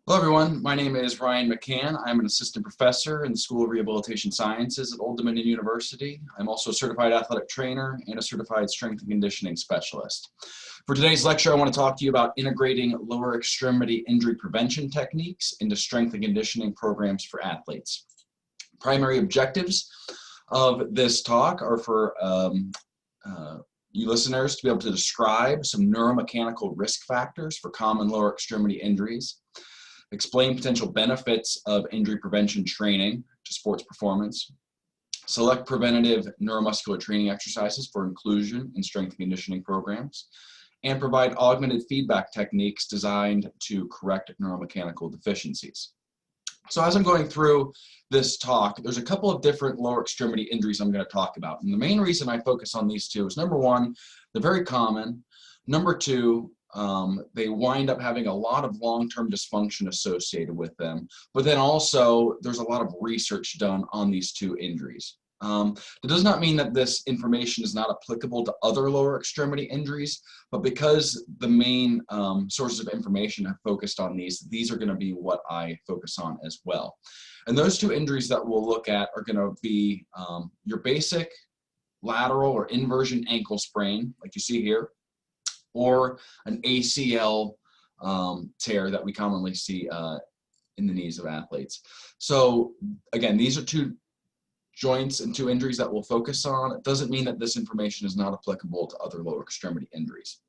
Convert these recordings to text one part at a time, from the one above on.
Hello everyone, my name is Ryan McCann. I'm an assistant professor in the School of Rehabilitation Sciences at Old Dominion University. I'm also a certified athletic trainer and a certified strength and conditioning specialist. For today's lecture, I want to talk to you about integrating lower extremity injury prevention techniques into strength and conditioning programs for athletes. Primary objectives of this talk are for you listeners to be able to describe some neuromechanical risk factors for common lower extremity injuries, explain potential benefits of injury prevention training to sports performance, select preventative neuromuscular training exercises for inclusion in strength and conditioning programs, and provide augmented feedback techniques designed to correct neuromechanical deficiencies. So as I'm going through this talk, there's a couple of different lower extremity injuries I'm going to talk about. And the main reason I focus on these two is, number one, they're very common. Number two, they wind up having a lot of long-term dysfunction associated with them. But then also, there's a lot of research done on these two injuries. That does not mean that this information is not applicable to other lower extremity injuries, but because the main sources of information have focused on these are going to be what I focus on as well. And those two injuries that we'll look at are going to be your basic lateral or inversion ankle sprain, like you see here, or an ACL tear that we commonly see in the knees of athletes. So again, these are two joints and two injuries that we'll focus on. It doesn't mean that this information is not applicable to other lower extremity injuries.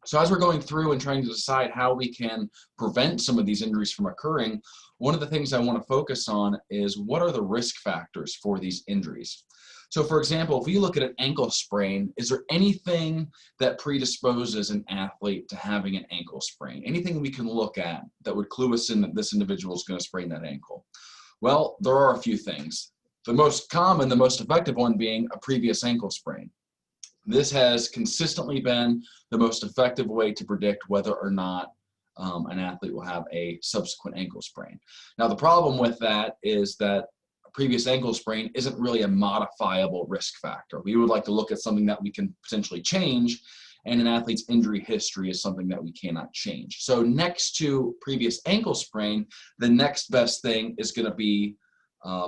So as we're going through and trying to decide how we can prevent some of these injuries from occurring, one of the things I want to focus on is what are the risk factors for these injuries. So for example, if we look at an ankle sprain, is there anything that predisposes an athlete to having an ankle sprain? Anything we can look at that would clue us in that this individual is going to sprain that ankle? Well, there are a few things. The most common, the most effective one being a previous ankle sprain. This has consistently been the most effective way to predict whether or not an athlete will have a subsequent ankle sprain. Now, the problem with that is that a previous ankle sprain isn't really a modifiable risk factor. We would like to look at something that we can potentially change, and an athlete's injury history is something that we cannot change. So next to previous ankle sprain, the next best thing is going to be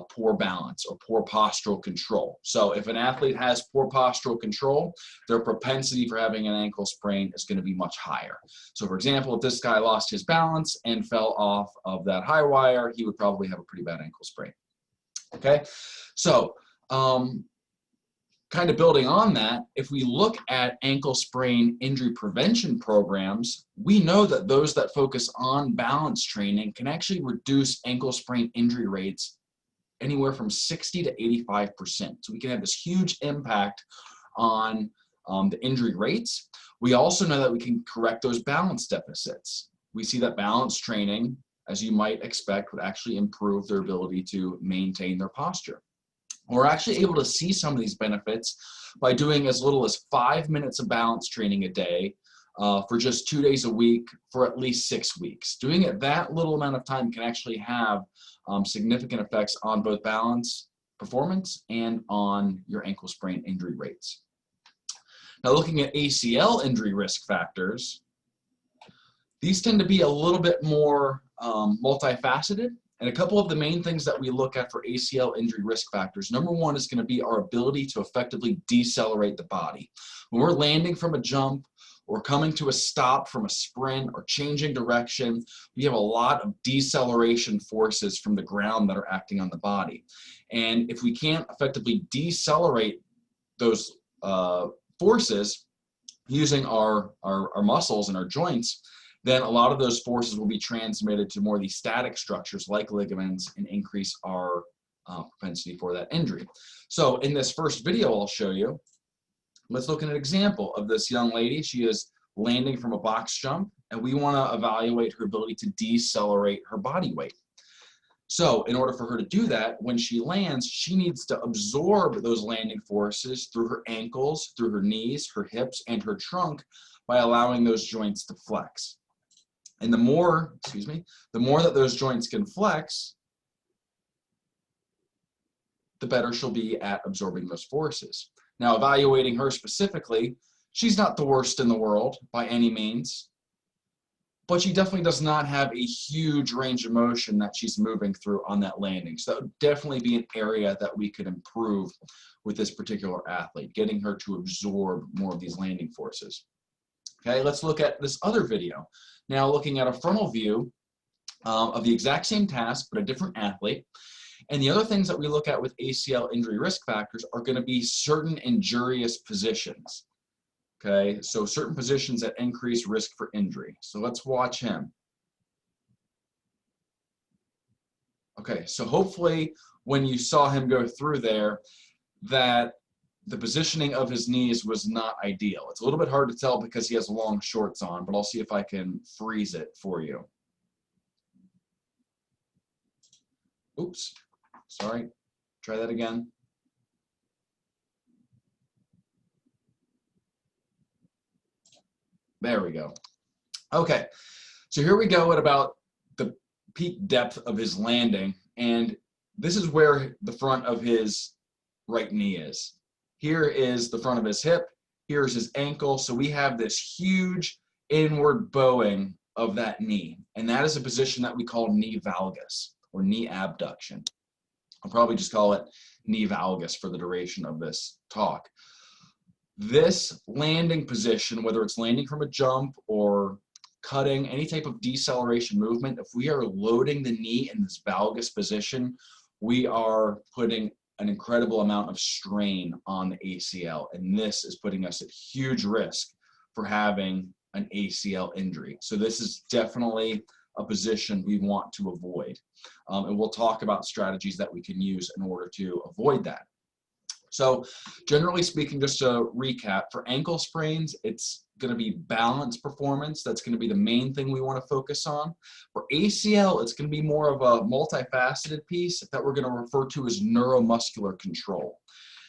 poor balance or poor postural control. So if an athlete has poor postural control, their propensity for having an ankle sprain is going to be much higher. So for example, if this guy lost his balance and fell off of that high wire, he would probably have a pretty bad ankle sprain. Okay, so kind of building on that, if we look at ankle sprain injury prevention programs, we know that those that focus on balance training can actually reduce ankle sprain injury rates anywhere from 60 to 85%. So we can have this huge impact on the injury rates. We also know that we can correct those balance deficits. We see that balance training, as you might expect, would actually improve their ability to maintain their posture. We're actually able to see some of these benefits by doing as little as 5 minutes of balance training a day for just 2 days a week for at least 6 weeks. Doing it that little amount of time can actually have significant effects on both balance performance and on your ankle sprain injury rates. Now, looking at ACL injury risk factors, these tend to be a little bit more multifaceted. And a couple of the main things that we look at for ACL injury risk factors, number one is going to be our ability to effectively decelerate the body. When we're landing from a jump, or coming to a stop from a sprint, or changing direction, we have a lot of deceleration forces from the ground that are acting on the body. And if we can't effectively decelerate those forces using our muscles and our joints, then a lot of those forces will be transmitted to more of these static structures like ligaments and increase our propensity for that injury. So in this first video I'll show you, let's look at an example of this young lady. She is landing from a box jump, and we want to evaluate her ability to decelerate her body weight. So in order for her to do that, when she lands, she needs to absorb those landing forces through her ankles, through her knees, her hips, and her trunk by allowing those joints to flex. And the more that those joints can flex, the better she'll be at absorbing those forces. Now, evaluating her specifically, she's not the worst in the world by any means, but she definitely does not have a huge range of motion that she's moving through on that landing. So that would definitely be an area that we could improve with this particular athlete, getting her to absorb more of these landing forces. Okay, let's look at this other video. Now looking at a frontal view of the exact same task, but a different athlete. And the other things that we look at with ACL injury risk factors are going to be certain injurious positions. Okay, so certain positions that increase risk for injury. So let's watch him. Okay, so hopefully when you saw him go through there, that the positioning of his knees was not ideal. It's a little bit hard to tell because he has long shorts on, but I'll see if I can freeze it for you. Oops, sorry, try that again. There we go. Okay, so here we go at about the peak depth of his landing, and this is where the front of his right knee is. Here is the front of his hip, here's his ankle, so we have this huge inward bowing of that knee, and that is a position that we call knee valgus, or knee abduction. I'll probably just call it knee valgus for the duration of this talk. This landing position, whether it's landing from a jump or cutting, any type of deceleration movement, if we are loading the knee in this valgus position, we are putting an incredible amount of strain on the ACL, and this is putting us at huge risk for having an ACL injury. So this is definitely a position we want to avoid. And we'll talk about strategies that we can use in order to avoid that. So generally speaking, just to recap, for ankle sprains, it's going to be balance performance. That's going to be the main thing we want to focus on. For ACL, it's going to be more of a multifaceted piece that we're going to refer to as neuromuscular control.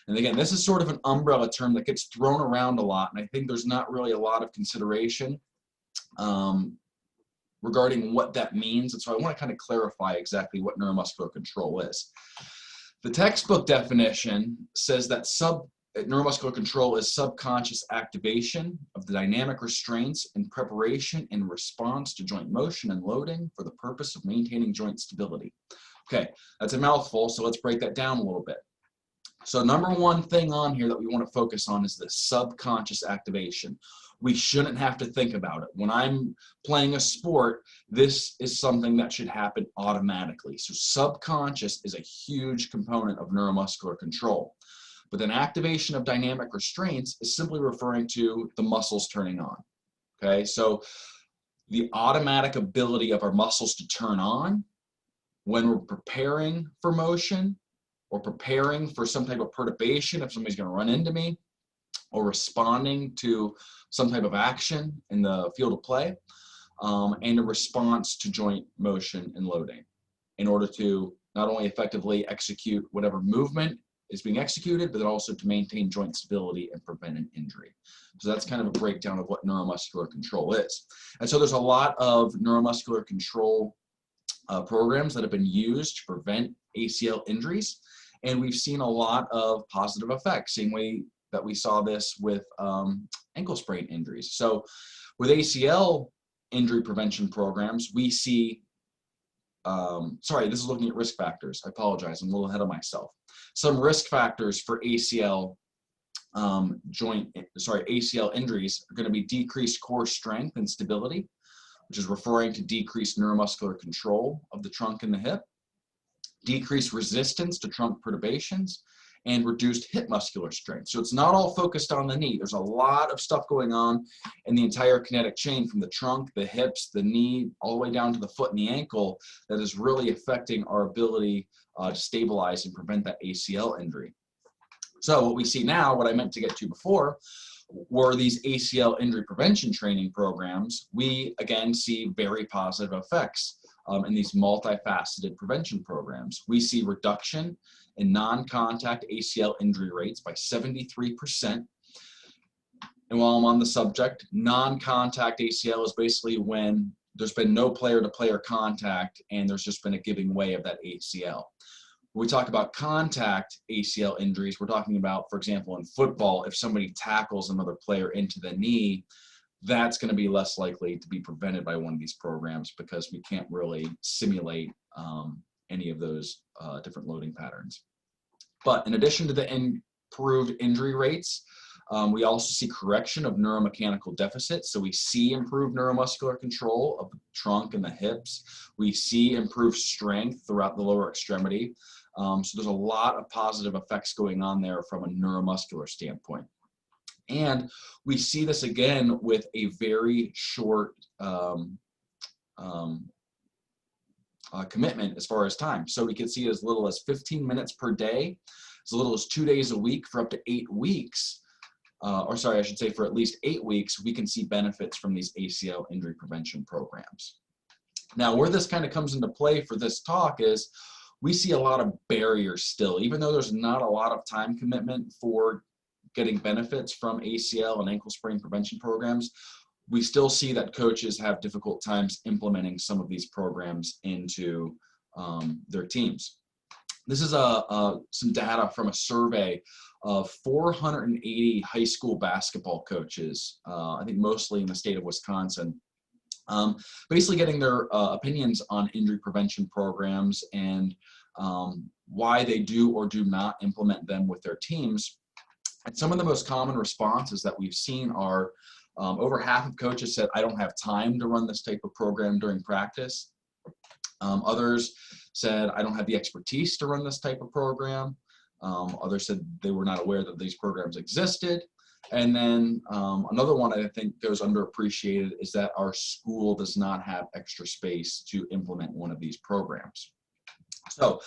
And again, this is sort of an umbrella term that gets thrown around a lot, and I think there's not really a lot of consideration regarding what that means. And so I want to kind of clarify exactly what neuromuscular control is. The textbook definition says that neuromuscular control is subconscious activation of the dynamic restraints in preparation and response to joint motion and loading for the purpose of maintaining joint stability. Okay, that's a mouthful, so let's break that down a little bit. So number one thing on here that we want to focus on is the subconscious activation. We shouldn't have to think about it. When I'm playing a sport, this is something that should happen automatically. So subconscious is a huge component of neuromuscular control. But then activation of dynamic restraints is simply referring to the muscles turning on. Okay, so the automatic ability of our muscles to turn on when we're preparing for motion or preparing for some type of perturbation if somebody's going to run into me, or responding to some type of action in the field of play, and a response to joint motion and loading in order to not only effectively execute whatever movement is being executed, but then also to maintain joint stability and prevent an injury. So that's kind of a breakdown of what neuromuscular control is. And so there's a lot of neuromuscular control programs that have been used to prevent ACL injuries, and we've seen a lot of positive effects, same way that we saw this with ankle sprain injuries. So with ACL injury prevention programs, we see, sorry, this is looking at risk factors. I apologize, I'm a little ahead of myself. Some risk factors for ACL ACL injuries are going to be decreased core strength and stability, which is referring to decreased neuromuscular control of the trunk and the hip, decreased resistance to trunk perturbations, and reduced hip muscular strength. So it's not all focused on the knee. There's a lot of stuff going on in the entire kinetic chain from the trunk, the hips, the knee, all the way down to the foot and the ankle that is really affecting our ability to stabilize and prevent that ACL injury. So what we see now, what I meant to get to before, were these ACL injury prevention training programs. We again see very positive effects in these multifaceted prevention programs. We see reduction in non-contact ACL injury rates by 73%. And while I'm on the subject, non-contact ACL is basically when there's been no player-to-player contact and there's just been a giving way of that ACL. When we talk about contact ACL injuries, we're talking about, for example, in football, if somebody tackles another player into the knee, that's going to be less likely to be prevented by one of these programs because we can't really simulate any of those different loading patterns. But in addition to the improved injury rates, we also see correction of neuromechanical deficits. So we see improved neuromuscular control of the trunk and the hips. We see improved strength throughout the lower extremity. So there's a lot of positive effects going on there from a neuromuscular standpoint. And we see this again with a very short commitment as far as time. So we can see as little as 15 minutes per day, as little as 2 days a week for up to 8 weeks. Or sorry, I should say for at least 8 weeks, we can see benefits from these ACL injury prevention programs. Now, where this kind of comes into play for this talk is we see a lot of barriers still, even though there's not a lot of time commitment for getting benefits from ACL and ankle sprain prevention programs. We still see that coaches have difficult times implementing some of these programs into their teams. This is some data from a survey of 480 high school basketball coaches, I think mostly in the state of Wisconsin, basically getting their opinions on injury prevention programs and why they do or do not implement them with their teams. And some of the most common responses that we've seen are over half of coaches said, I don't have time to run this type of program during practice. Others said, I don't have the expertise to run this type of program. Others said they were not aware that these programs existed. And then another one I think goes underappreciated is that our school does not have extra space to implement one of these programs. So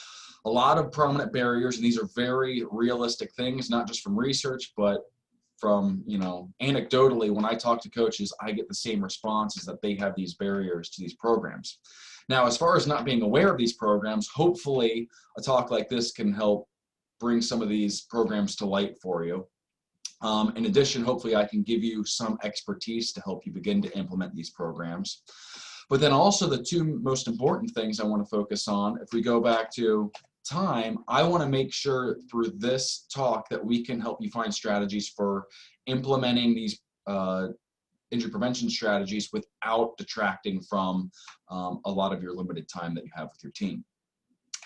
a lot of prominent barriers, and these are very realistic things, not just from research, but from, anecdotally, when I talk to coaches, I get the same responses that they have these barriers to these programs. Now, as far as not being aware of these programs, hopefully a talk like this can help bring some of these programs to light for you. In addition, hopefully I can give you some expertise to help you begin to implement these programs. But then also the two most important things I want to focus on, if we go back to time, I want to make sure through this talk that we can help you find strategies for implementing these injury prevention strategies without detracting from a lot of your limited time that you have with your team.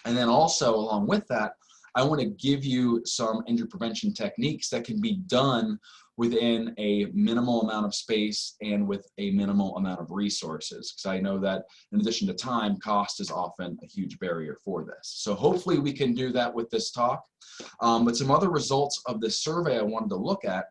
And then also along with that, I want to give you some injury prevention techniques that can be done within a minimal amount of space and with a minimal amount of resources, because I know that in addition to time, cost is often a huge barrier for this. So hopefully we can do that with this talk. But some other results of this survey I wanted to look at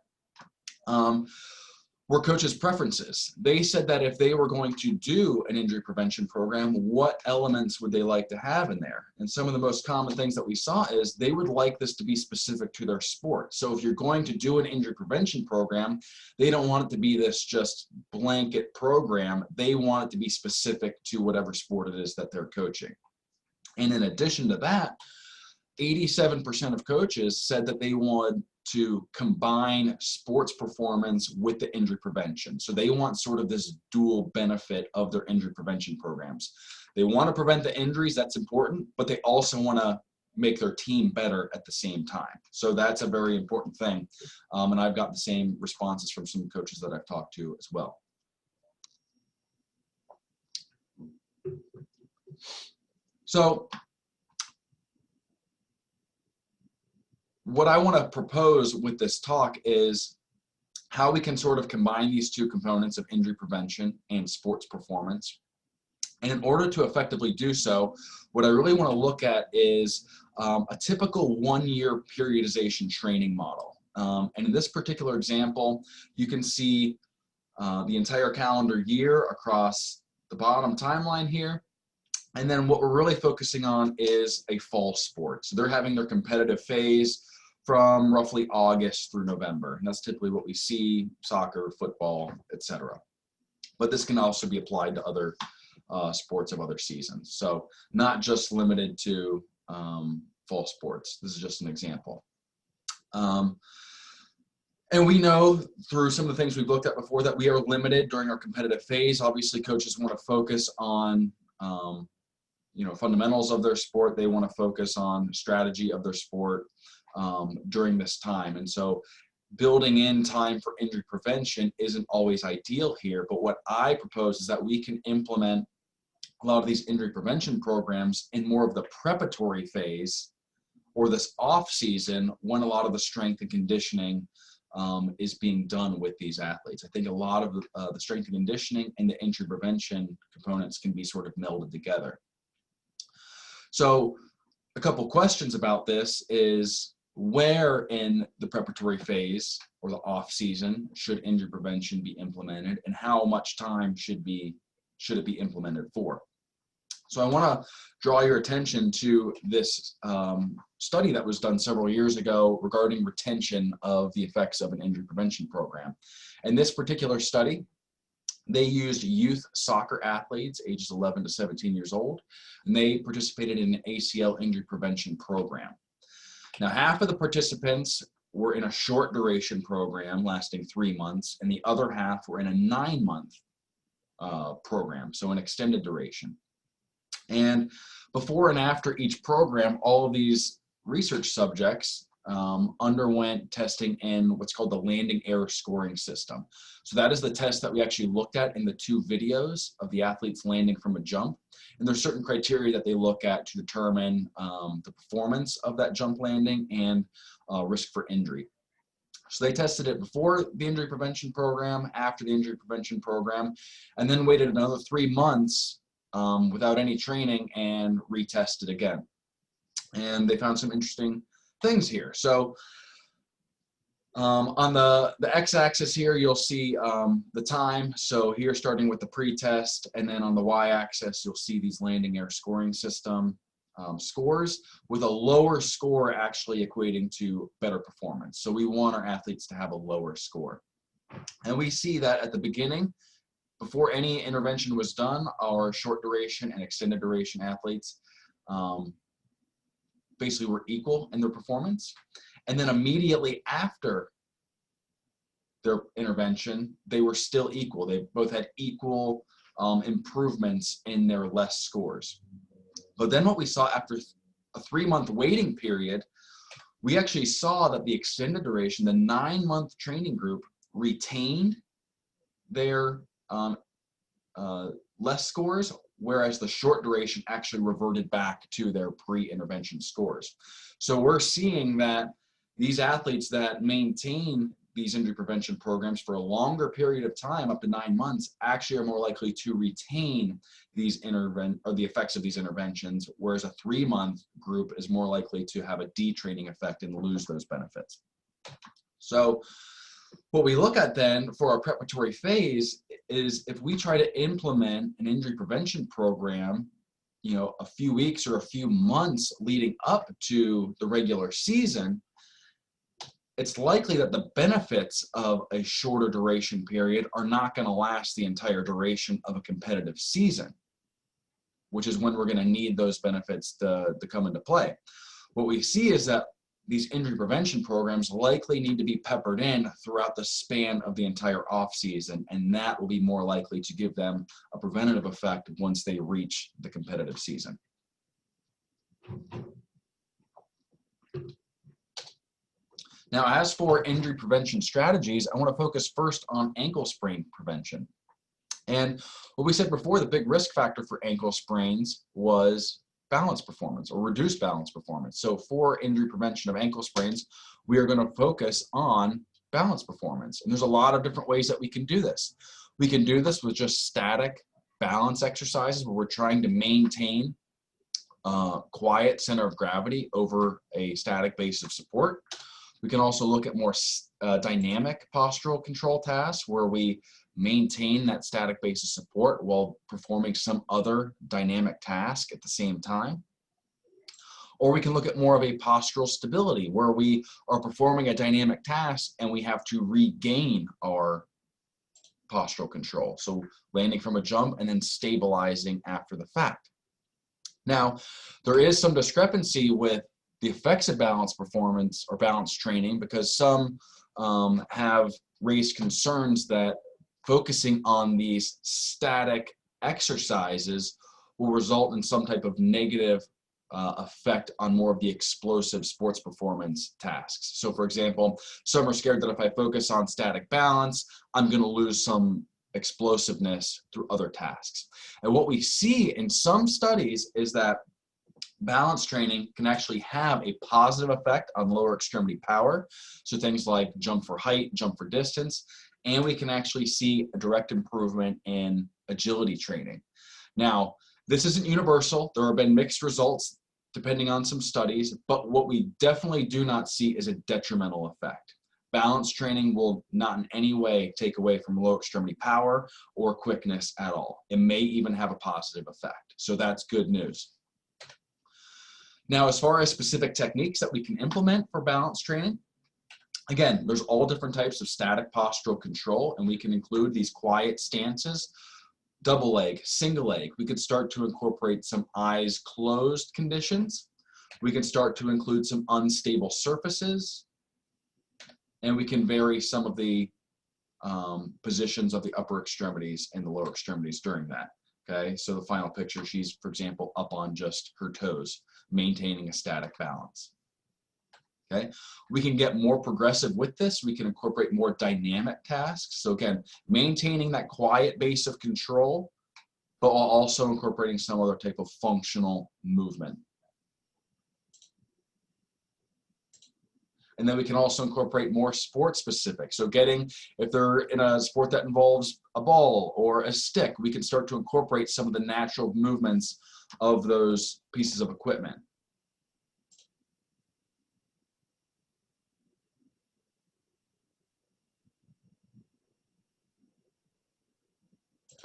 were coaches' preferences. They said that if they were going to do an injury prevention program, what elements would they like to have in there? And some of the most common things that we saw is they would like this to be specific to their sport. So if you're going to do an injury prevention program, they don't want it to be this just blanket program. They want it to be specific to whatever sport it is that they're coaching. And in addition to that, 87% of coaches said that they want to combine sports performance with the injury prevention. So they want sort of this dual benefit of their injury prevention programs. They want to prevent the injuries, that's important, but they also want to make their team better at the same time. So that's a very important thing. And I've got the same responses from some coaches that I've talked to as well. So what I want to propose with this talk is how we can sort of combine these two components of injury prevention and sports performance. And in order to effectively do so, what I really want to look at is a typical one-year periodization training model. And in this particular example, you can see the entire calendar year across the bottom timeline here. And then what we're really focusing on is a fall sport. So they're having their competitive phase from roughly August through November. And that's typically what we see, soccer, football, etc. But this can also be applied to other sports of other seasons. So not just limited to fall sports. This is just an example. And we know through some of the things we've looked at before that we are limited during our competitive phase. Obviously, coaches want to focus on fundamentals of their sport. They want to focus on strategy of their sport during this time. And so building in time for injury prevention isn't always ideal here, but what I propose is that we can implement a lot of these injury prevention programs in more of the preparatory phase or this off season when a lot of the strength and conditioning is being done with these athletes. I think a lot of the strength and conditioning and the injury prevention components can be sort of melded together. So a couple questions about this is, where in the preparatory phase or the off season should injury prevention be implemented, and how much time should it be implemented for? So I want to draw your attention to this study that was done several years ago regarding retention of the effects of an injury prevention program. In this particular study, they used youth soccer athletes ages 11 to 17 years old, and they participated in an ACL injury prevention program. Now, half of the participants were in a short duration program lasting 3 months, and the other half were in a 9-month program, so an extended duration. And before and after each program, all of these research subjects underwent testing in what's called the landing error scoring system. So that is the test that we actually looked at in the 2 videos of the athletes landing from a jump. And there's certain criteria that they look at to determine the performance of that jump landing and risk for injury. So they tested it before the injury prevention program, after the injury prevention program, and then waited another 3 months without any training and retested again. And they found some interesting things here. So on the x-axis here, you'll see the time. So here, starting with the pre-test, and then on the y-axis, you'll see these landing error scoring system scores, with a lower score actually equating to better performance. So we want our athletes to have a lower score. And we see that at the beginning, before any intervention was done, our short duration and extended duration athletes basically were equal in their performance. And then immediately after their intervention, they were still equal. They both had equal improvements in their less scores. But then what we saw after a 3-month waiting period, we actually saw that the extended duration, the 9-month training group, retained their less scores, whereas the short duration actually reverted back to their pre-intervention scores. So we're seeing that these athletes that maintain these injury prevention programs for a longer period of time, up to 9 months, actually are more likely to retain these the effects of these interventions, whereas a 3-month group is more likely to have a detraining effect and lose those benefits. So what we look at then for our preparatory phase is, if we try to implement an injury prevention program, a few weeks or a few months leading up to the regular season, it's likely that the benefits of a shorter duration period are not going to last the entire duration of a competitive season, which is when we're going to need those benefits to come into play. What we see is that these injury prevention programs likely need to be peppered in throughout the span of the entire off season, and that will be more likely to give them a preventative effect once they reach the competitive season. Now, as for injury prevention strategies, I want to focus first on ankle sprain prevention. And what we said before, the big risk factor for ankle sprains was balance performance or reduced balance performance. So for injury prevention of ankle sprains, we are going to focus on balance performance. And there's a lot of different ways that we can do this. We can do this with just static balance exercises where we're trying to maintain quiet center of gravity over a static base of support. We can also look at more dynamic postural control tasks where we maintain that static base of support while performing some other dynamic task at the same time. Or we can look at more of a postural stability where we are performing a dynamic task and we have to regain our postural control. So landing from a jump and then stabilizing after the fact. Now, there is some discrepancy with the effects of balance performance or balance training, because some have raised concerns that focusing on these static exercises will result in some type of negative effect on more of the explosive sports performance tasks. So for example, some are scared that if I focus on static balance, I'm going to lose some explosiveness through other tasks. And what we see in some studies is that balance training can actually have a positive effect on lower extremity power. So things like jump for height, jump for distance, and we can actually see a direct improvement in agility training. Now, this isn't universal. There have been mixed results depending on some studies, but what we definitely do not see is a detrimental effect. Balance training will not in any way take away from lower extremity power or quickness at all. It may even have a positive effect. So that's good news. Now, as far as specific techniques that we can implement for balance training, again, there's all different types of static postural control, and we can include these quiet stances, double leg, single leg. We could start to incorporate some eyes closed conditions. We can start to include some unstable surfaces, and we can vary some of the positions of the upper extremities and the lower extremities during that. Okay, so the final picture, she's, for example, up on just her toes, maintaining a static balance. Okay, we can get more progressive with this. We can incorporate more dynamic tasks. So again, maintaining that quiet base of control, but while also incorporating some other type of functional movement. And then we can also incorporate more sport specific. So if they're in a sport that involves a ball or a stick, we can start to incorporate some of the natural movements of those pieces of equipment.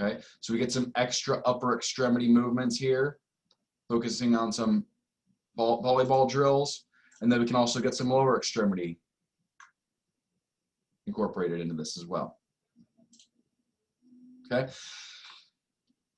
Okay, so we get some extra upper extremity movements here, focusing on some volleyball drills, and then we can also get some lower extremity incorporated into this as well. Okay,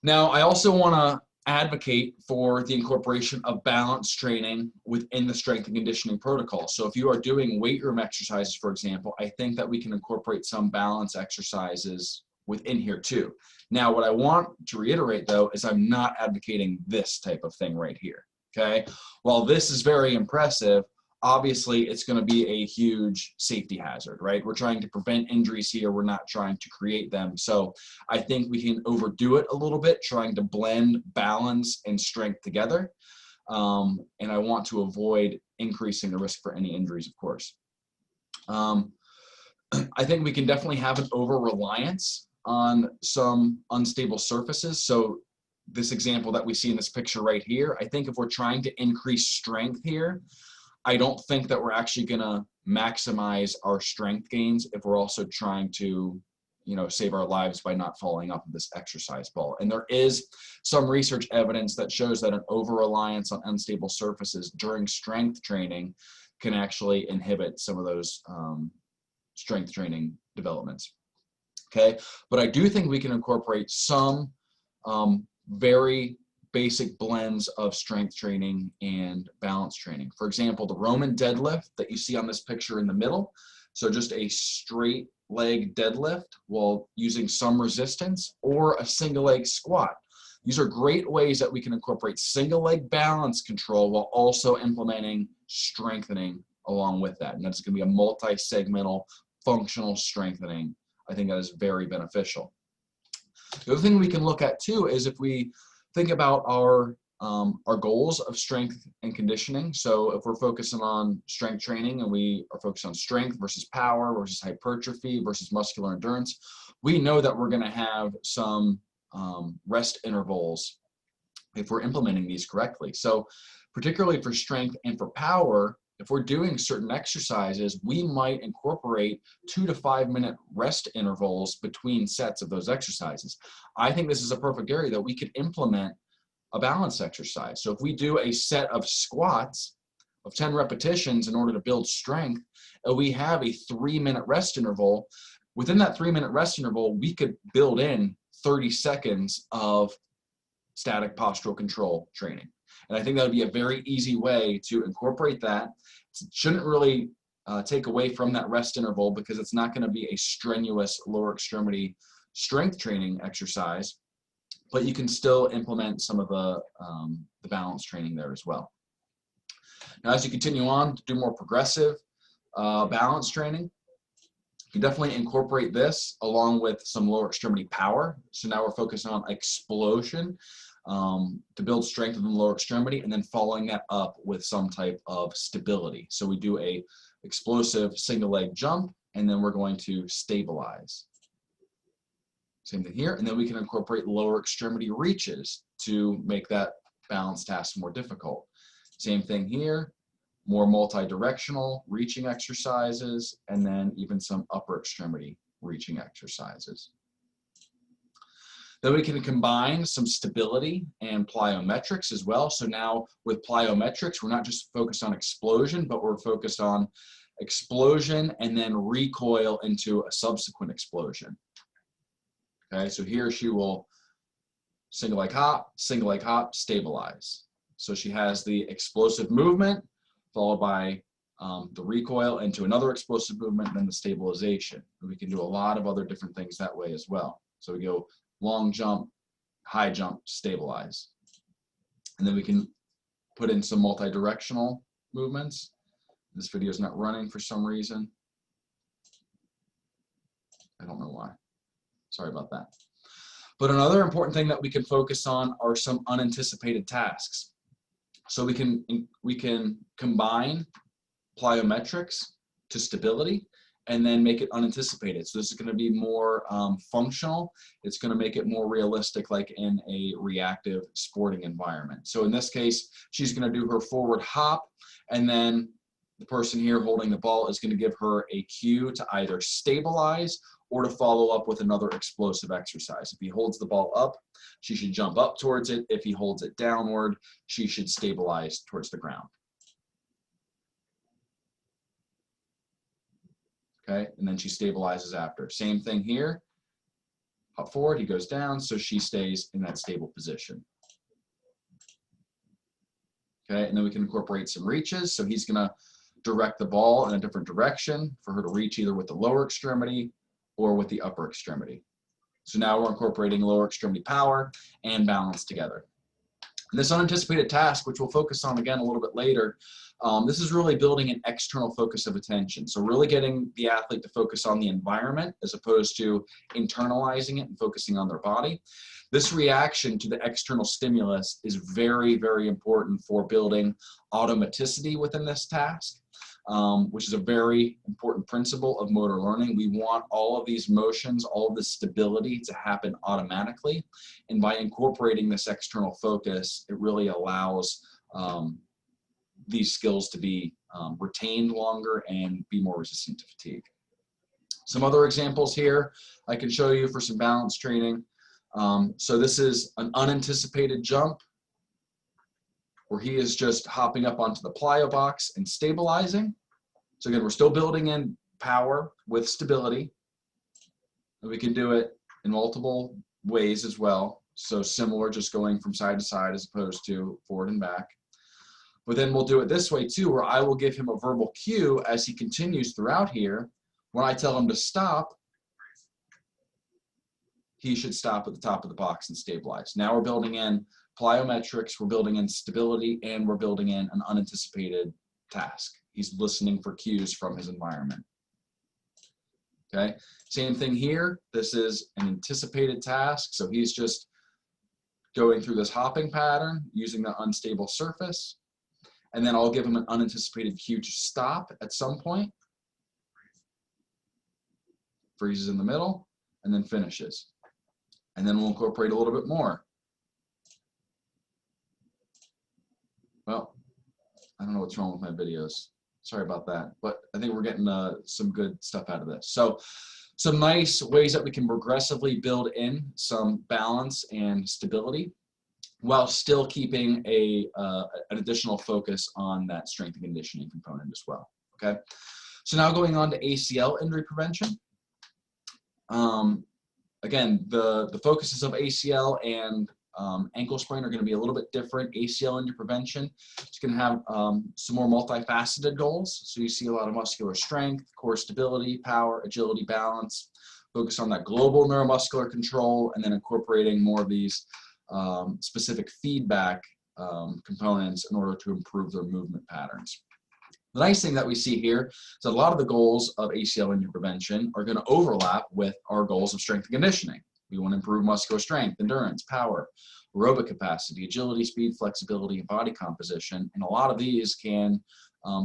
now I also want to advocate for the incorporation of balance training within the strength and conditioning protocol. So if you are doing weight room exercises, for example, I think that we can incorporate some balance exercises within here too. Now, what I want to reiterate though is I'm not advocating this type of thing right here, okay? While this is very impressive, obviously it's going to be a huge safety hazard, right? We're trying to prevent injuries here. We're not trying to create them. So I think we can overdo it a little bit, trying to blend balance and strength together. And I want to avoid increasing the risk for any injuries, of course. I think we can definitely have an over-reliance on some unstable surfaces. So this example that we see in this picture right here, I think if we're trying to increase strength here, I don't think that we're actually going to maximize our strength gains if we're also trying to, save our lives by not falling off of this exercise ball. And there is some research evidence that shows that an over-reliance on unstable surfaces during strength training can actually inhibit some of those strength training developments. Okay, but I do think we can incorporate some very basic blends of strength training and balance training. For example, the Roman deadlift that you see on this picture in the middle. So just a straight leg deadlift while using some resistance, or a single leg squat. These are great ways that we can incorporate single leg balance control while also implementing strengthening along with that. And that's going to be a multi-segmental functional strengthening. I think that is very beneficial. The other thing we can look at too is if we think about our goals of strength and conditioning. So if we're focusing on strength training and we are focused on strength versus power versus hypertrophy versus muscular endurance, we know that we're going to have some rest intervals if we're implementing these correctly. So particularly for strength and for power, if we're doing certain exercises, we might incorporate 2 to 5 minute rest intervals between sets of those exercises. I think this is a perfect area that we could implement a balance exercise. So if we do a set of squats of 10 repetitions in order to build strength, and we have a 3-minute rest interval, within that 3-minute rest interval, we could build in 30 seconds of static postural control training. And I think that would be a very easy way to incorporate that. It shouldn't really take away from that rest interval because it's not going to be a strenuous lower extremity strength training exercise, but you can still implement some of the balance training there as well. Now, as you continue on to do more progressive balance training, you definitely incorporate this along with some lower extremity power. So now we're focusing on explosion to build strength in the lower extremity, and then following that up with some type of stability. So we do a explosive single leg jump, and then we're going to stabilize. Same thing here, and then we can incorporate lower extremity reaches to make that balance task more difficult. Same thing here, more multi-directional reaching exercises, and then even some upper extremity reaching exercises. Then we can combine some stability and plyometrics as well. So now with plyometrics, we're not just focused on explosion, but we're focused on explosion and then recoil into a subsequent explosion. Okay, so here she will single leg hop, stabilize. So she has the explosive movement followed by the recoil into another explosive movement, and then the stabilization. And we can do a lot of other different things that way as well. So we go long jump, high jump, stabilize. And then we can put in some multi-directional movements. This video is not running for some reason. I don't know why. Sorry about that. But another important thing that we can focus on are some unanticipated tasks. So we can combine plyometrics to stability and then make it unanticipated. So this is going to be more functional. It's going to make it more realistic, like in a reactive sporting environment. So in this case, she's going to do her forward hop, and then the person here holding the ball is going to give her a cue to either stabilize or to follow up with another explosive exercise. If he holds the ball up, she should jump up towards it. If he holds it downward, she should stabilize towards the ground. Okay, and then she stabilizes after. Same thing here. Hop forward, he goes down, so she stays in that stable position. Okay, and then we can incorporate some reaches. So he's going to direct the ball in a different direction for her to reach either with the lower extremity or with the upper extremity. So now we're incorporating lower extremity power and balance together. And this unanticipated task, which we'll focus on again a little bit later, this is really building an external focus of attention. So really getting the athlete to focus on the environment as opposed to internalizing it and focusing on their body. This reaction to the external stimulus is very, very important for building automaticity within this task. Which is a very important principle of motor learning. We want all of these motions, all of this stability to happen automatically. And by incorporating this external focus, it really allows these skills to be retained longer and be more resistant to fatigue. Some other examples here I can show you for some balance training. So this is an unanticipated jump, where he is just hopping up onto the plyo box and stabilizing. So again, we're still building in power with stability. And we can do it in multiple ways as well. So similar, just going from side to side as opposed to forward and back. But then we'll do it this way too, where I will give him a verbal cue as he continues throughout here. When I tell him to stop, he should stop at the top of the box and stabilize. Now we're building in plyometrics, we're building in stability, and we're building in an unanticipated task. He's listening for cues from his environment. Okay, same thing here. This is an anticipated task, so he's just going through this hopping pattern using the unstable surface, and then I'll give him an unanticipated cue to stop at some point. Freezes in the middle, and then finishes. And then we'll incorporate a little bit more. Well, I don't know what's wrong with my videos. Sorry about that, but I think we're getting some good stuff out of this. So some nice ways that we can progressively build in some balance and stability while still keeping an additional focus on that strength and conditioning component as well, okay? So now going on to ACL injury prevention. Again, the focuses of ACL and ankle sprain are going to be a little bit different. ACL injury prevention, it's going to have some more multifaceted goals. So you see a lot of muscular strength, core stability, power, agility, balance. focus on that global neuromuscular control, and then incorporating more of these specific feedback components in order to improve their movement patterns. The nice thing that we see here is that a lot of the goals of ACL injury prevention are going to overlap with our goals of strength and conditioning. We want to improve muscular strength, endurance, power, aerobic capacity, agility, speed, flexibility, and body composition. And a lot of these can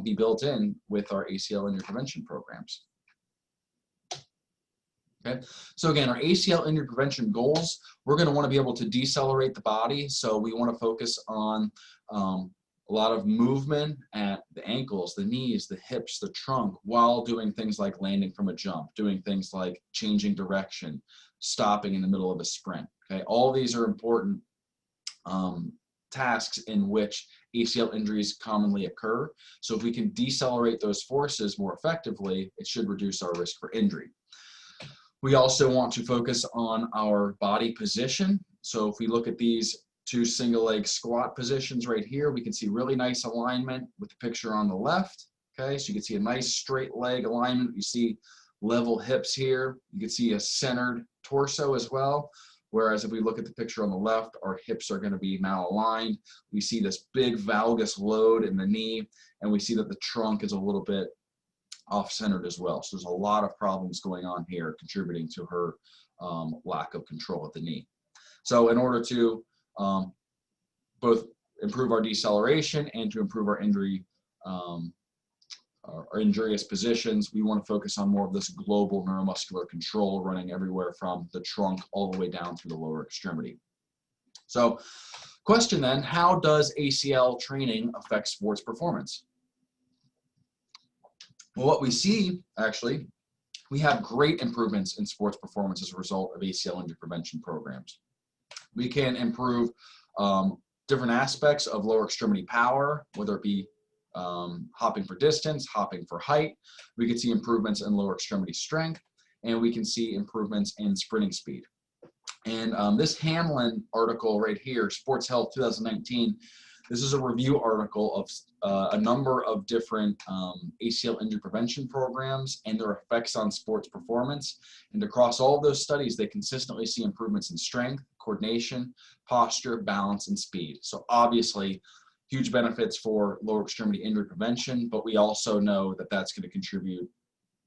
be built in with our ACL injury prevention programs. Okay, so again, our ACL injury prevention goals, we're going to want to be able to decelerate the body. So we want to focus on a lot of movement at the ankles, the knees, the hips, the trunk, while doing things like landing from a jump, doing things like changing direction, stopping in the middle of a sprint. Okay, all these are important tasks in which ACL injuries commonly occur. So if we can decelerate those forces more effectively, it should reduce our risk for injury. We also want to focus on our body position. So if we look at these two single leg squat positions right here, we can see really nice alignment with the picture on the left. Okay, so you can see a nice straight leg alignment. You see level hips here. You can see a centered torso as well. Whereas if we look at the picture on the left, our hips are going to be malaligned. We see this big valgus load in the knee, and we see that the trunk is a little bit off-centered as well. So there's a lot of problems going on here contributing to her lack of control at the knee. So in order to both improve our deceleration and to improve our injurious positions, we want to focus on more of this global neuromuscular control running everywhere from the trunk all the way down through the lower extremity. So question then, how does ACL training affect sports performance? Well, what we see, actually, we have great improvements in sports performance as a result of ACL injury prevention programs. We can improve different aspects of lower extremity power, whether it be hopping for distance, hopping for height. We can see improvements in lower extremity strength, and we can see improvements in sprinting speed. And this Hanlon article right here, Sports Health 2019, this is a review article of a number of different ACL injury prevention programs and their effects on sports performance. And across all of those studies, they consistently see improvements in strength, coordination, posture, balance, and speed. So obviously, huge benefits for lower extremity injury prevention, but we also know that that's going to contribute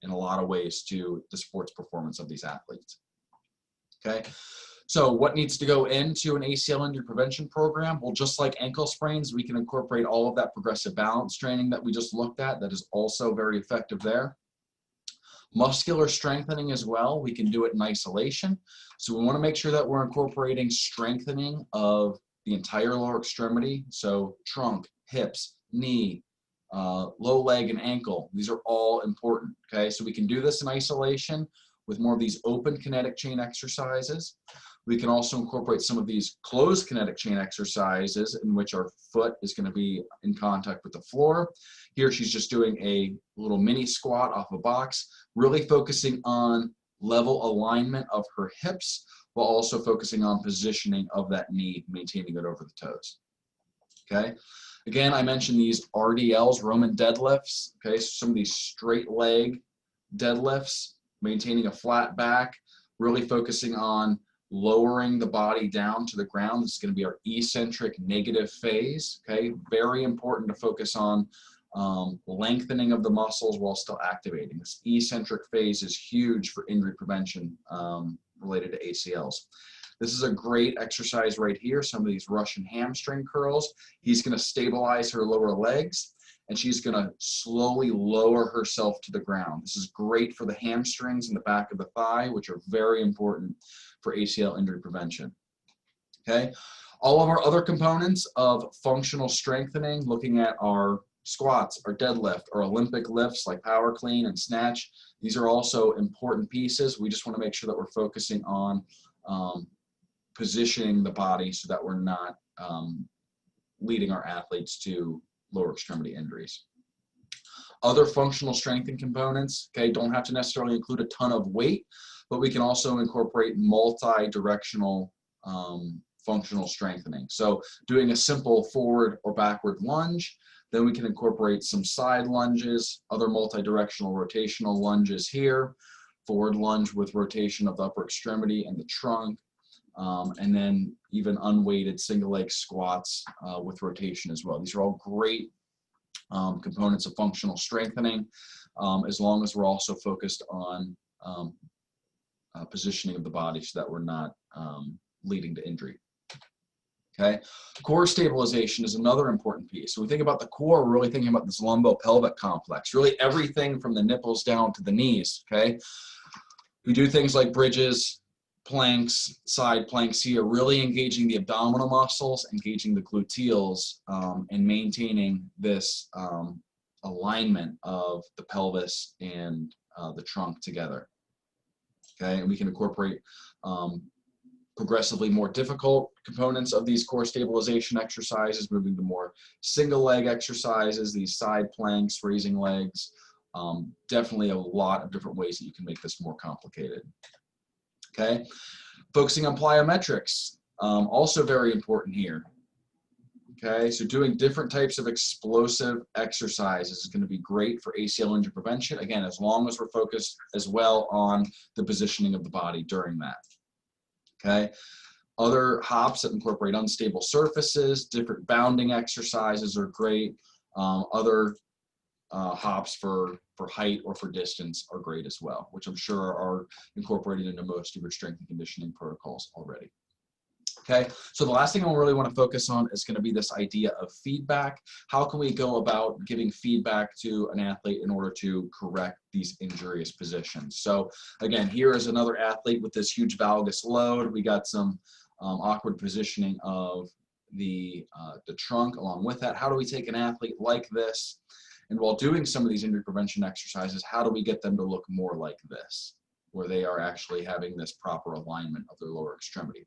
in a lot of ways to the sports performance of these athletes. Okay. So what needs to go into an ACL injury prevention program? Well, just like ankle sprains, we can incorporate all of that progressive balance training that we just looked at. That is also very effective there. Muscular strengthening as well, we can do it in isolation. So we want to make sure that we're incorporating strengthening of the entire lower extremity. So trunk, hips, knee, low leg, and ankle. These are all important, okay? So we can do this in isolation with more of these open kinetic chain exercises. We can also incorporate some of these closed kinetic chain exercises in which our foot is going to be in contact with the floor. Here she's just doing a little mini squat off a box, really focusing on level alignment of her hips while also focusing on positioning of that knee, maintaining it over the toes. Okay. Again, I mentioned these RDLs, Roman deadlifts. Okay, so some of these straight leg deadlifts, maintaining a flat back, really focusing on lowering the body down to the ground. This is going to be our eccentric negative phase. Okay, very important to focus on lengthening of the muscles while still activating. This eccentric phase is huge for injury prevention related to ACLs. This is a great exercise right here. Some of these Russian hamstring curls. He's going to stabilize her lower legs, and she's going to slowly lower herself to the ground. This is great for the hamstrings and the back of the thigh, which are very important for ACL injury prevention. Okay, all of our other components of functional strengthening, looking at our squats, our deadlift, our Olympic lifts like power clean and snatch, these are also important pieces. We just want to make sure that we're focusing on positioning the body so that we're not leading our athletes to lower extremity injuries. Other functional strengthening components, okay, don't have to necessarily include a ton of weight, but we can also incorporate multi-directional functional strengthening. So doing a simple forward or backward lunge, then we can incorporate some side lunges, other multi-directional rotational lunges here, forward lunge with rotation of the upper extremity and the trunk, and then even unweighted single leg squats with rotation as well. These are all great components of functional strengthening, as long as we're also focused on positioning of the body so that we're not leading to injury. Okay, core stabilization is another important piece. So we think about the core, we're really thinking about this lumbo-pelvic complex, really everything from the nipples down to the knees. Okay, we do things like bridges, planks, side planks here, really engaging the abdominal muscles, engaging the gluteals, and maintaining this alignment of the pelvis and the trunk together. Okay, and we can incorporate progressively more difficult components of these core stabilization exercises, moving to more single leg exercises, these side planks, raising legs. Definitely a lot of different ways that you can make this more complicated. Okay, focusing on plyometrics, also very important here. Okay, so doing different types of explosive exercises is going to be great for ACL injury prevention, again, as long as we're focused as well on the positioning of the body during that. Okay, other hops that incorporate unstable surfaces, different bounding exercises are great. Other hops for height or for distance are great as well, which I'm sure are incorporated into most of your strength and conditioning protocols already. Okay, so the last thing I really want to focus on is going to be this idea of feedback. How can we go about giving feedback to an athlete in order to correct these injurious positions? So again, here is another athlete with this huge valgus load. We got some awkward positioning of the trunk along with that. How do we take an athlete like this, and while doing some of these injury prevention exercises, how do we get them to look more like this, where they are actually having this proper alignment of their lower extremity?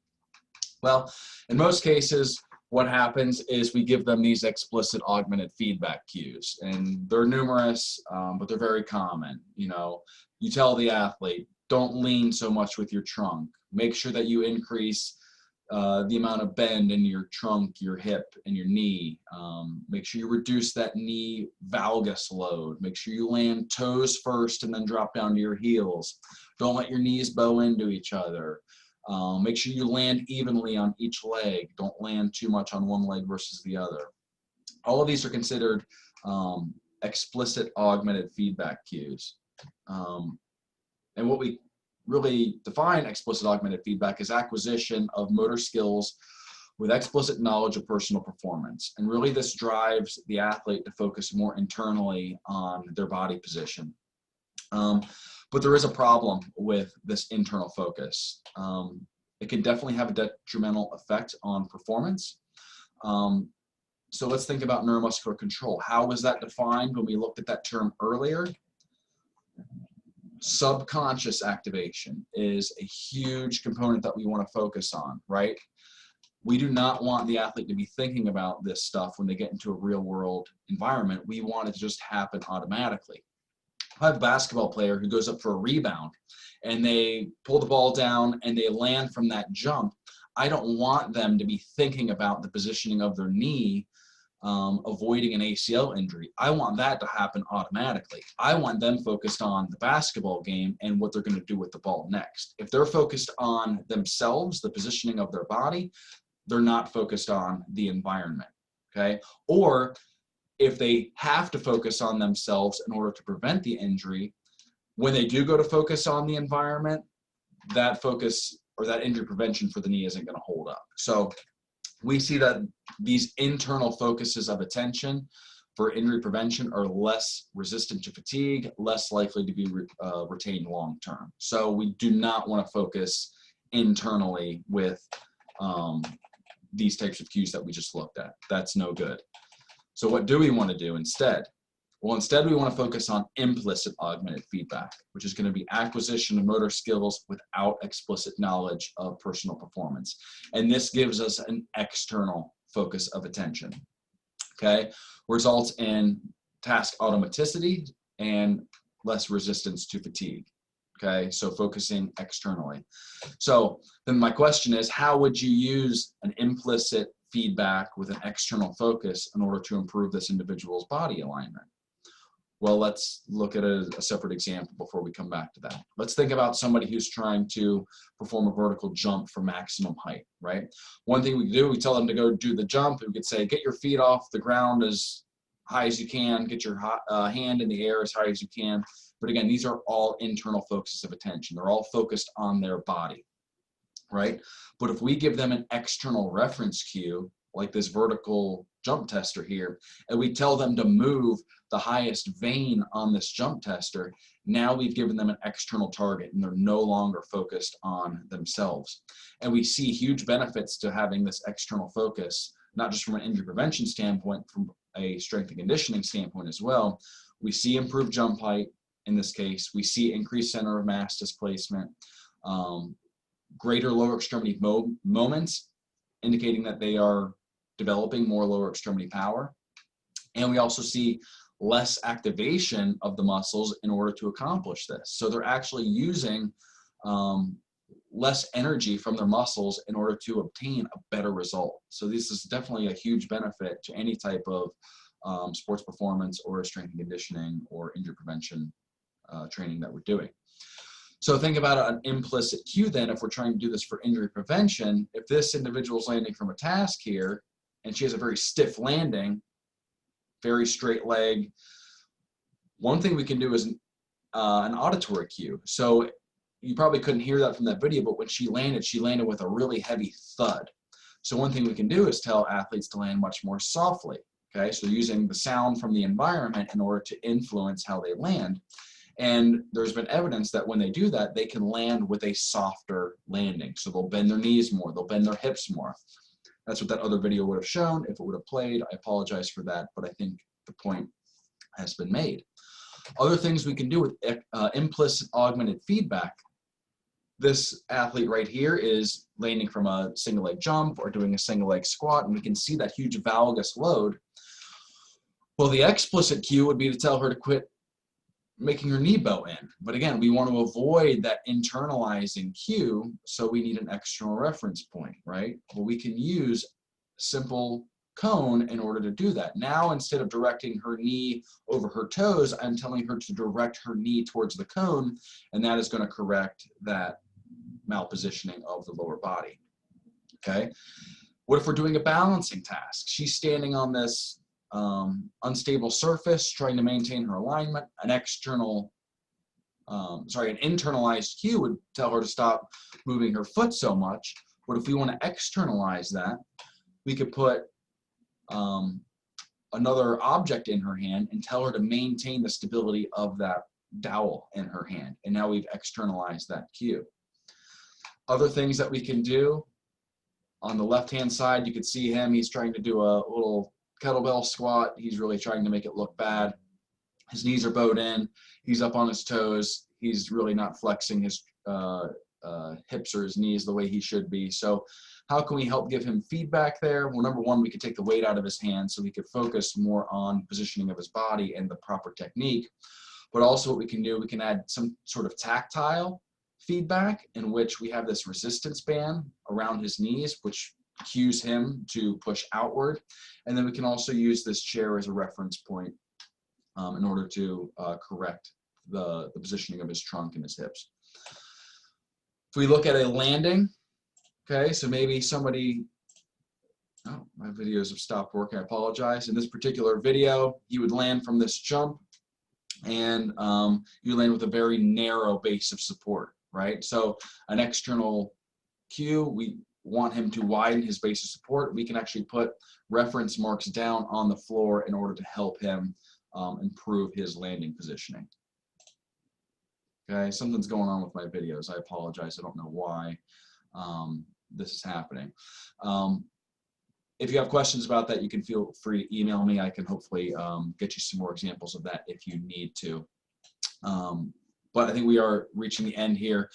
Well, in most cases, what happens is we give them these explicit augmented feedback cues, and they're numerous, but they're very common. You know, you tell the athlete, don't lean so much with your trunk. Make sure that you increase the amount of bend in your trunk, your hip, and your knee. Make sure you reduce that knee valgus load. Make sure you land toes first and then drop down to your heels. Don't let your knees bow into each other. Make sure you land evenly on each leg. Don't land too much on one leg versus the other. All of these are considered explicit augmented feedback cues. And what we really define explicit augmented feedback as acquisition of motor skills with explicit knowledge of personal performance. And really this drives the athlete to focus more internally on their body position. But there is a problem with this internal focus. It can definitely have a detrimental effect on performance. So let's think about neuromuscular control. How was that defined when we looked at that term earlier? Subconscious activation is a huge component that we want to focus on, right? We do not want the athlete to be thinking about this stuff when they get into a real world environment. We want it to just happen automatically. I have a basketball player who goes up for a rebound and they pull the ball down and they land from that jump. I don't want them to be thinking about the positioning of their knee, avoiding an ACL injury. I want that to happen automatically. I want them focused on the basketball game and what they're going to do with the ball next. If they're focused on themselves, the positioning of their body, they're not focused on the environment, okay? Or if they have to focus on themselves in order to prevent the injury, when they do go to focus on the environment, that focus or that injury prevention for the knee isn't going to hold up. So we see that these internal focuses of attention for injury prevention are less resistant to fatigue, less likely to be retained long term. So we do not want to focus internally with these types of cues that we just looked at. That's no good. So what do we want to do instead? Well, instead we want to focus on implicit augmented feedback, which is going to be acquisition of motor skills without explicit knowledge of personal performance. And this gives us an external focus of attention, okay? Results in task automaticity and less resistance to fatigue, okay? So focusing externally. So then my question is, how would you use an implicit feedback with an external focus in order to improve this individual's body alignment? Well, let's look at a separate example before we come back to that. Let's think about somebody who's trying to perform a vertical jump for maximum height, right? One thing we do, we tell them to go do the jump. We could say, get your feet off the ground as high as you can, get your hand in the air as high as you can. But again, these are all internal focuses of attention. They're all focused on their body, right? But if we give them an external reference cue, like this vertical jump tester here, and we tell them to move the highest vein on this jump tester, now we've given them an external target and they're no longer focused on themselves. And we see huge benefits to having this external focus, not just from an injury prevention standpoint, from a strength and conditioning standpoint as well. We see improved jump height in this case. We see increased center of mass displacement, greater lower extremity moments, indicating that they are developing more lower extremity power. And we also see less activation of the muscles in order to accomplish this. So they're actually using less energy from their muscles in order to obtain a better result. So this is definitely a huge benefit to any type of sports performance or strength and conditioning or injury prevention training that we're doing. So think about an implicit cue then, if we're trying to do this for injury prevention. If this individual is landing from a task here and she has a very stiff landing, very straight leg, one thing we can do is an auditory cue. So you probably couldn't hear that from that video, but when she landed with a really heavy thud. So one thing we can do is tell athletes to land much more softly. Okay, so using the sound from the environment in order to influence how they land. And there's been evidence that when they do that, they can land with a softer landing. So they'll bend their knees more, they'll bend their hips more. That's what that other video would have shown. If it would have played, I apologize for that, but I think the point has been made. Other things we can do with implicit augmented feedback. This athlete right here is landing from a single leg jump or doing a single leg squat, and we can see that huge valgus load. Well, the explicit cue would be to tell her to quit making her knee bow in. But again, we want to avoid that internalizing cue, so we need an external reference point, right? Well, we can use simple cone in order to do that. Now, instead of directing her knee over her toes, I'm telling her to direct her knee towards the cone, and that is going to correct that malpositioning of the lower body, okay? What if we're doing a balancing task? She's standing on this unstable surface, trying to maintain her alignment. An internalized cue would tell her to stop moving her foot so much. But if we want to externalize that, we could put another object in her hand and tell her to maintain the stability of that dowel in her hand. And now we've externalized that cue. Other things that we can do, on the left-hand side, you could see him. He's trying to do a little kettlebell squat. He's really trying to make it look bad. His knees are bowed in. He's up on his toes. He's really not flexing his hips or his knees the way he should be. So how can we help give him feedback there? Well, number one, we could take the weight out of his hands so he could focus more on positioning of his body and the proper technique. But also what we can do, we can add some sort of tactile feedback in which we have this resistance band around his knees, which cues him to push outward. And then we can also use this chair as a reference point in order to correct the positioning of his trunk and his hips. If we look at a landing, okay, so maybe somebody, oh, my videos have stopped working, I apologize. In this particular video, you would land from this jump and you land with a very narrow base of support, right? So an external cue, we want him to widen his base of support. We can actually put reference marks down on the floor in order to help him improve his landing positioning. Okay, something's going on with my videos. I apologize. I don't know why this is happening. If you have questions about that, you can feel free to email me. I can hopefully get you some more examples of that if you need to. But I think we are reaching the end here.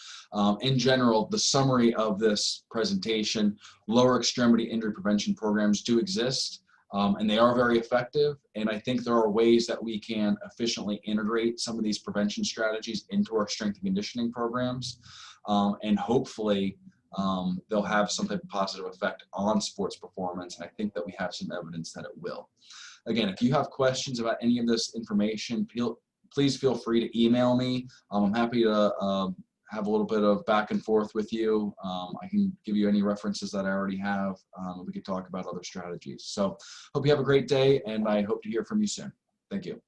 In general, the summary of this presentation, lower extremity injury prevention programs do exist, and they are very effective. And I think there are ways that we can efficiently integrate some of these prevention strategies into our strength and conditioning programs. And hopefully, they'll have some type of positive effect on sports performance. And I think that we have some evidence that it will. Again, if you have questions about any of this information, please feel free to email me. I'm happy to have a little bit of back and forth with you. I can give you any references that I already have. We could talk about other strategies. So hope you have a great day, and I hope to hear from you soon. Thank you.